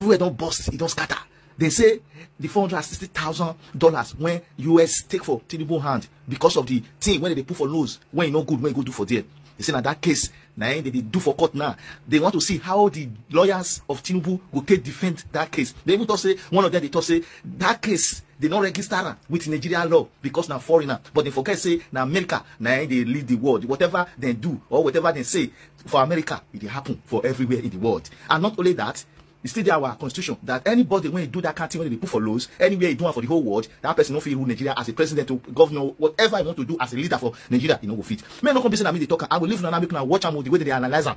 everywhere don't bust, it don't scatter. They say the $460,000 when US take for Tinubu hand because of the thing when they put for nose, when you know good, when you go do for there. They say now that case, now they do for court now. They want to see how the lawyers of Tinubu will take defend that case. They even thought say, one of them they thought say, that case, they not register with Nigerian law because now foreigner. But they forget say, now America, now they lead the world. Whatever they do or whatever they say for America, it will happen for everywhere in the world. And not only that, it's still there our constitution that anybody when you do that kind of thing, when they put for laws, anywhere you do it for the whole world, that person don't feel rule Nigeria as a president or governor, whatever you want to do as a leader for Nigeria, you know, will fit. May not come say that me they talk. I will leave now make now watch them the way they analyze them.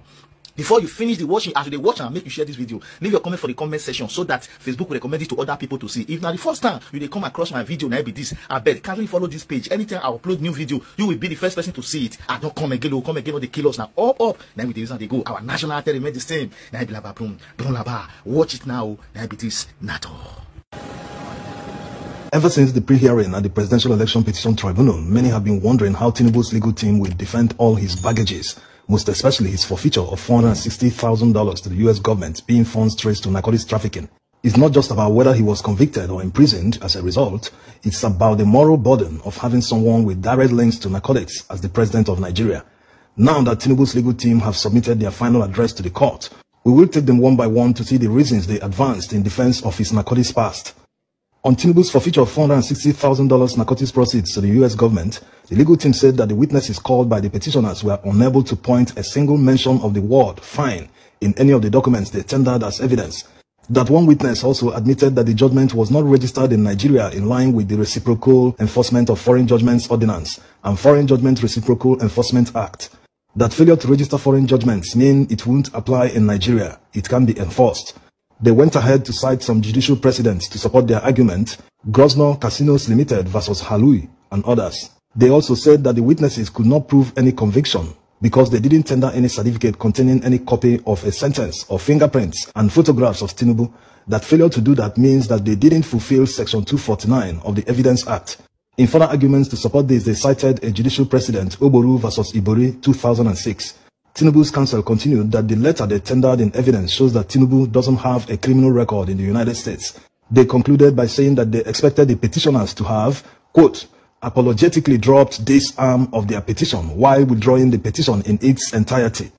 Before you finish the watching, as they watch and make you share this video, leave your comment for the comment section so that Facebook will recommend it to other people to see. If now the first time you they come across my video, now be this, I bet kindly follow this page. Anytime I upload new video, you will be the first person to see it. I don't come again, all the kill us now. Up. Now with the reason they go. Our national anthem remain the same. Now be laba boom, don't laba. Watch it now. Now be this NATO. Ever since the pre-hearing at the Presidential Election Petition Tribunal, many have been wondering how Tinubu's legal team will defend all his baggages, most especially his forfeiture of $460,000 to the US government, being funds traced to narcotics trafficking. It's not just about whether he was convicted or imprisoned as a result, it's about the moral burden of having someone with direct links to narcotics as the president of Nigeria. Now that Tinubu's legal team have submitted their final address to the court, we will take them one by one to see the reasons they advanced in defense of his narcotics past. On Tinubu's forfeiture of $460,000 narcotics proceeds to the US government, the legal team said that the witnesses called by the petitioners were unable to point a single mention of the word fine in any of the documents they tendered as evidence. That one witness also admitted that the judgment was not registered in Nigeria in line with the Reciprocal Enforcement of Foreign Judgments Ordinance and Foreign Judgment Reciprocal Enforcement Act. That failure to register foreign judgments mean it won't apply in Nigeria. It can be enforced. They went ahead to cite some judicial precedents to support their argument, Grosvenor Casinos Limited versus Halui and others. They also said that the witnesses could not prove any conviction because they didn't tender any certificate containing any copy of a sentence or fingerprints and photographs of Tinubu. That failure to do that means that they didn't fulfill Section 249 of the Evidence Act. In further arguments to support this, they cited a judicial precedent, Oboru versus Ibori, 2006. Tinubu's counsel continued that the letter they tendered in evidence shows that Tinubu doesn't have a criminal record in the United States. They concluded by saying that they expected the petitioners to have, quote, apologetically dropped this arm of their petition while withdrawing the petition in its entirety.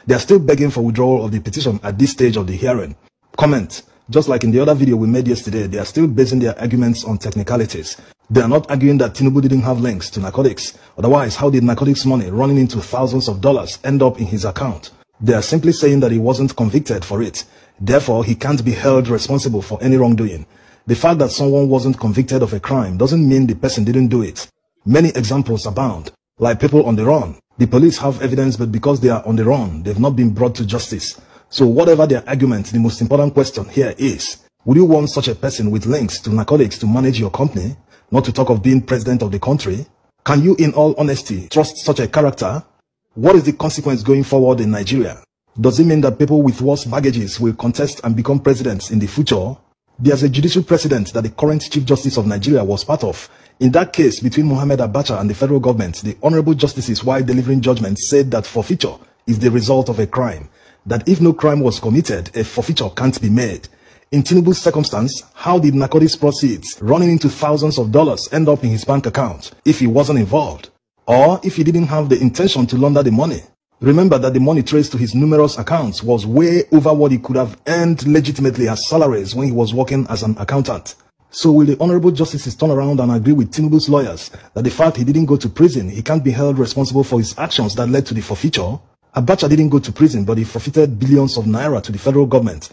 They are still begging for withdrawal of the petition at this stage of the hearing. Comment. Just like in the other video we made yesterday, they are still basing their arguments on technicalities. They are not arguing that Tinubu didn't have links to narcotics. Otherwise, how did narcotics money running into thousands of dollars end up in his account? They are simply saying that he wasn't convicted for it. Therefore, he can't be held responsible for any wrongdoing. The fact that someone wasn't convicted of a crime doesn't mean the person didn't do it. Many examples abound, like people on the run. The police have evidence, but because they are on the run, they've not been brought to justice. So whatever their argument, the most important question here is, would you want such a person with links to narcotics to manage your company? Not to talk of being president of the country? Can you, in all honesty, trust such a character? What is the consequence going forward in Nigeria? Does it mean that people with worse baggages will contest and become presidents in the future? There's a judicial precedent that the current Chief Justice of Nigeria was part of. In that case between Mohammed Abacha and the federal government, the honorable justices, while delivering judgment, said that forfeiture is the result of a crime. That if no crime was committed, a forfeiture can't be made. In Tinubu's circumstance, how did narcotics proceeds running into thousands of dollars end up in his bank account if he wasn't involved? Or if he didn't have the intention to launder the money? Remember that the money traced to his numerous accounts was way over what he could have earned legitimately as salaries when he was working as an accountant. So will the honorable justices turn around and agree with Tinubu's lawyers that the fact he didn't go to prison, he can't be held responsible for his actions that led to the forfeiture? Abacha didn't go to prison, but he forfeited billions of naira to the federal government.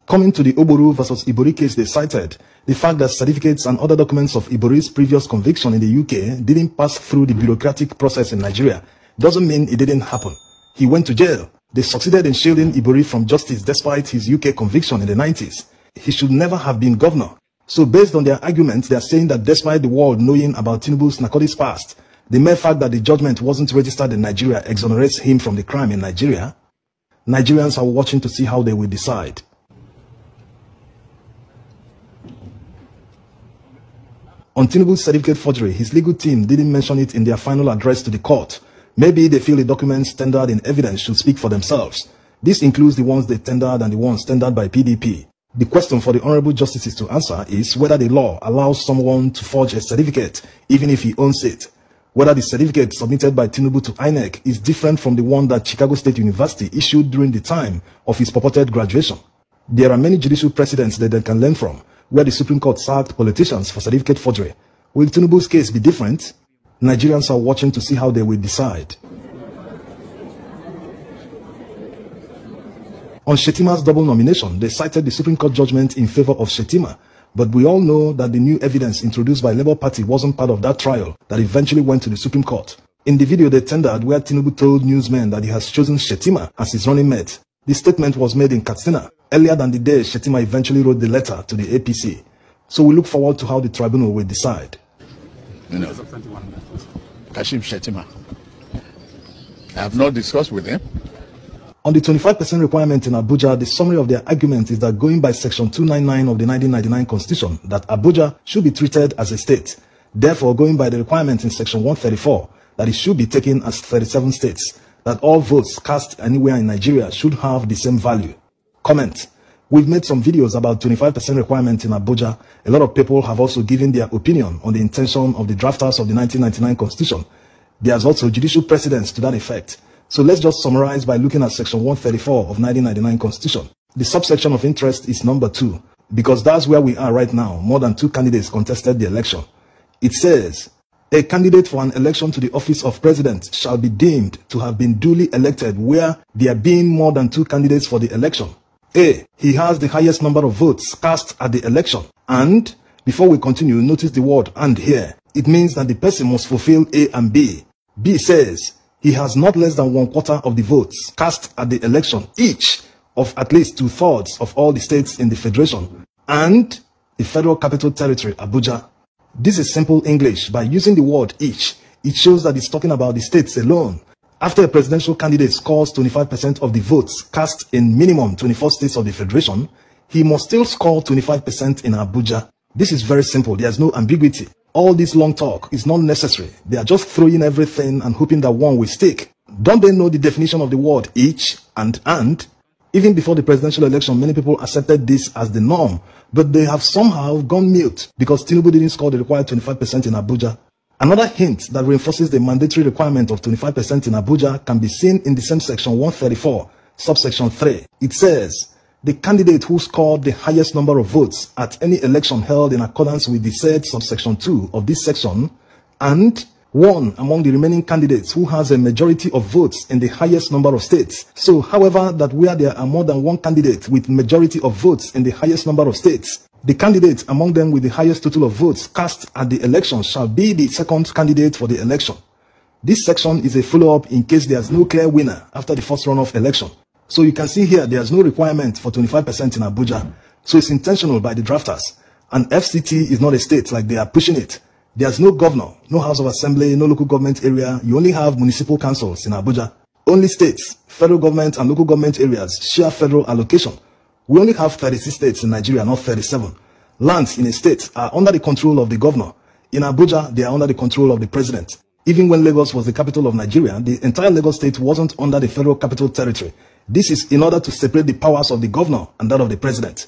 Coming to the Oboru versus Ibori case, they cited the fact that certificates and other documents of Ibori's previous conviction in the UK didn't pass through the bureaucratic process in Nigeria. Doesn't mean it didn't happen. He went to jail. They succeeded in shielding Ibori from justice despite his UK conviction in the 90s. He should never have been governor. So based on their argument, they are saying that despite the world knowing about Tinubu's narcotics past, the mere fact that the judgment wasn't registered in Nigeria exonerates him from the crime in Nigeria. Nigerians are watching to see how they will decide. On Tinubu's certificate forgery, his legal team didn't mention it in their final address to the court. Maybe they feel the documents tendered in evidence should speak for themselves. This includes the ones they tendered and the ones tendered by PDP. The question for the honorable justices to answer is whether the law allows someone to forge a certificate even if he owns it. Whether the certificate submitted by Tinubu to INEC is different from the one that Chicago State University issued during the time of his purported graduation. There are many judicial precedents that they can learn from, where the Supreme Court sacked politicians for certificate forgery. Will Tinubu's case be different? Nigerians are watching to see how they will decide. On Shetima's double nomination, they cited the Supreme Court judgment in favor of Shetima, but we all know that the new evidence introduced by Labour Party wasn't part of that trial that eventually went to the Supreme Court. In the video they tendered where Tinubu told newsmen that he has chosen Shetima as his running mate, the statement was made in Katsina, earlier than the day Shetima eventually wrote the letter to the APC. So we look forward to how the tribunal will decide. Kashim Shetima, I have not discussed with him. On the 25% requirement in Abuja, the summary of their argument is that going by Section 299 of the 1999 Constitution, that Abuja should be treated as a state. Therefore, going by the requirement in Section 134, that it should be taken as 37 states, that all votes cast anywhere in Nigeria should have the same value. Comment. We've made some videos about 25% requirement in Abuja. A lot of people have also given their opinion on the intention of the drafters of the 1999 Constitution. There's also judicial precedents to that effect. So let's just summarize by looking at Section 134 of 1999 Constitution. The subsection of interest is number 2, because that's where we are right now. More than 2 candidates contested the election. It says, a candidate for an election to the office of president shall be deemed to have been duly elected where there being more than 2 candidates for the election. A, he has the highest number of votes cast at the election. And, before we continue, notice the word "and" here. It means that the person must fulfill A and B. B says, he has not less than 1/4 of the votes cast at the election, each of at least 2/3 of all the states in the federation, and the Federal Capital Territory, Abuja. This is simple English. By using the word each, it shows that it's talking about the states alone. After a presidential candidate scores 25% of the votes cast in minimum 24 states of the federation, he must still score 25% in Abuja. This is very simple. There's no ambiguity. All this long talk is not necessary. They are just throwing everything and hoping that one will stick. Don't they know the definition of the word each and? Even before the presidential election, many people accepted this as the norm, but they have somehow gone mute because Tinubu didn't score the required 25% in Abuja. Another hint that reinforces the mandatory requirement of 25% in Abuja can be seen in the same Section 134, subsection 3. It says, the candidate who scored the highest number of votes at any election held in accordance with the said subsection 2 of this section, and one among the remaining candidates who has a majority of votes in the highest number of states. So, however, that where there are more than one candidate with majority of votes in the highest number of states, the candidate among them with the highest total of votes cast at the election shall be the second candidate for the election. This section is a follow-up in case there is no clear winner after the first runoff election. So you can see here there is no requirement for 25% in Abuja. So it's intentional by the drafters. And FCT is not a state like they are pushing it. There's no governor, no House of Assembly, no local government area. You only have municipal councils in Abuja. Only states, federal government and local government areas share federal allocation. We only have 36 states in Nigeria, not 37. Lands in a state are under the control of the governor. In Abuja, they are under the control of the president. Even when Lagos was the capital of Nigeria, the entire Lagos state wasn't under the Federal Capital Territory. This is in order to separate the powers of the governor and that of the president.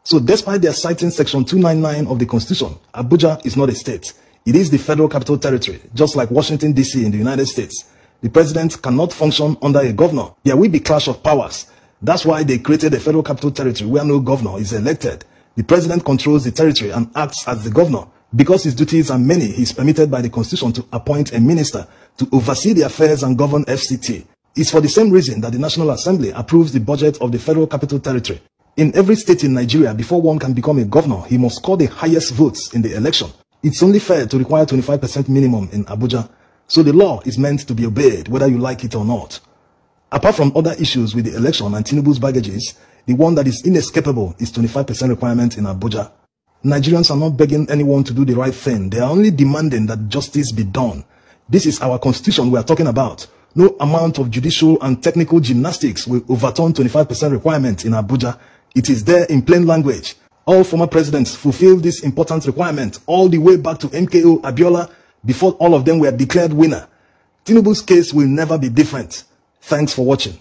So despite their citing Section 299 of the Constitution, Abuja is not a state. It is the Federal Capital Territory, just like Washington, D.C. in the United States. The president cannot function under a governor. There will be clash of powers. That's why they created a Federal Capital Territory where no governor is elected. The president controls the territory and acts as the governor. Because his duties are many, he is permitted by the Constitution to appoint a minister to oversee the affairs and govern FCT. It's for the same reason that the National Assembly approves the budget of the Federal Capital Territory. In every state in Nigeria, before one can become a governor, he must score the highest votes in the election. It's only fair to require 25% minimum in Abuja. So the law is meant to be obeyed, whether you like it or not. Apart from other issues with the election and Tinubu's baggages, the one that is inescapable is 25% requirement in Abuja. Nigerians are not begging anyone to do the right thing. They are only demanding that justice be done. This is our constitution we are talking about. No amount of judicial and technical gymnastics will overturn 25% requirement in Abuja. It is there in plain language. All former presidents fulfilled this important requirement all the way back to MKO Abiola before all of them were declared winner. Tinubu's case will never be different. Thanks for watching.